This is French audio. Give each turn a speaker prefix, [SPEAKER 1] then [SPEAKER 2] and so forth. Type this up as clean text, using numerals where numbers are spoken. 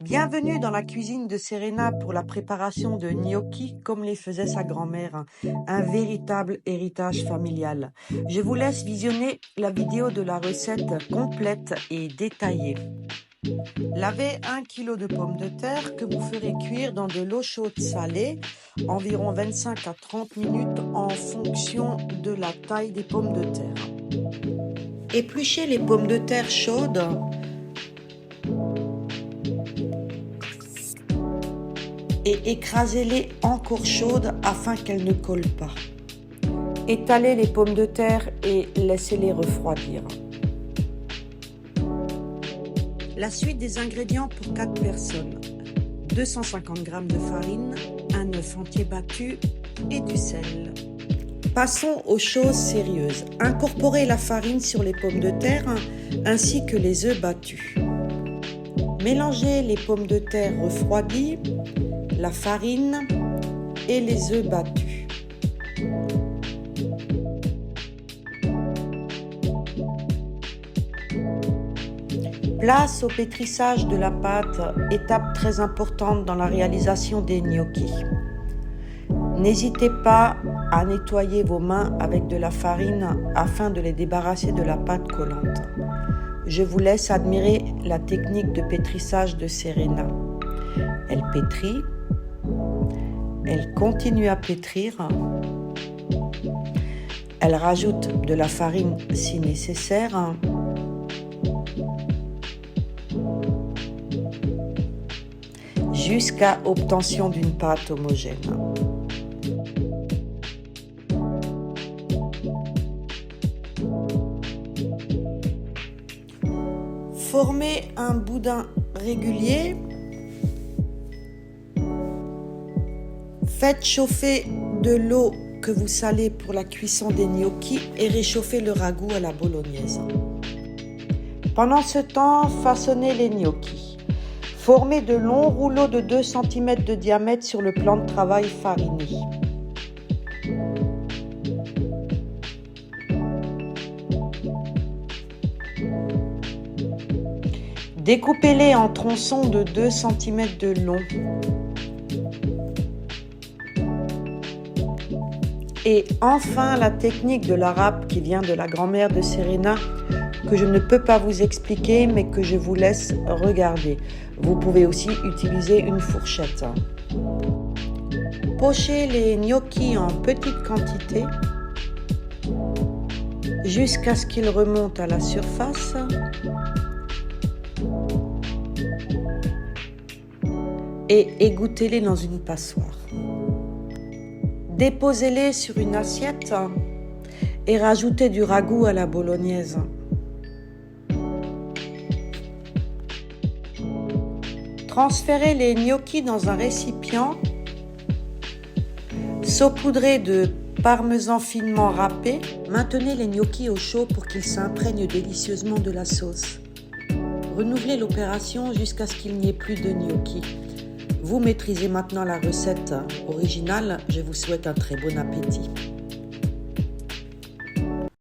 [SPEAKER 1] Bienvenue dans la cuisine de Serena pour la préparation de gnocchi comme les faisait sa grand-mère, un véritable héritage familial. Je vous laisse visionner la vidéo de la recette complète et détaillée. Lavez 1 kg de pommes de terre que vous ferez cuire dans de l'eau chaude salée, environ 25 à 30 minutes en fonction de la taille des pommes de terre. Épluchez les pommes de terre chaudes et écrasez-les encore chaudes afin qu'elles ne collent pas. Étalez les pommes de terre et laissez-les refroidir. La suite des ingrédients pour 4 personnes. 250 g de farine, un œuf entier battu et du sel. Passons aux choses sérieuses. Incorporez la farine sur les pommes de terre ainsi que les œufs battus. Mélangez les pommes de terre refroidies, la farine et les œufs battus. Place au pétrissage de la pâte, étape très importante dans la réalisation des gnocchis. N'hésitez pas à nettoyer vos mains avec de la farine afin de les débarrasser de la pâte collante. Je vous laisse admirer la technique de pétrissage de Serena. Elle pétrit, elle continue à pétrir, elle rajoute de la farine si nécessaire, jusqu'à obtention d'une pâte homogène. Formez un boudin régulier. Faites chauffer de l'eau que vous salez pour la cuisson des gnocchis et réchauffez le ragoût à la bolognaise. Pendant ce temps, façonnez les gnocchis. Formez de longs rouleaux de 2 cm de diamètre sur le plan de travail fariné. Découpez-les en tronçons de 2 cm de long. Et enfin, la technique de la râpe qui vient de la grand-mère de Serena, que je ne peux pas vous expliquer, mais que je vous laisse regarder. Vous pouvez aussi utiliser une fourchette. Pochez les gnocchis en petite quantité jusqu'à ce qu'ils remontent à la surface. Et égouttez-les dans une passoire. Déposez-les sur une assiette et rajoutez du ragoût à la bolognaise. Transférez les gnocchis dans un récipient, saupoudrez de parmesan finement râpé. Maintenez les gnocchis au chaud pour qu'ils s'imprègnent délicieusement de la sauce. Renouvelez l'opération jusqu'à ce qu'il n'y ait plus de gnocchis. Vous maîtrisez maintenant la recette originale. Je vous souhaite un très bon appétit.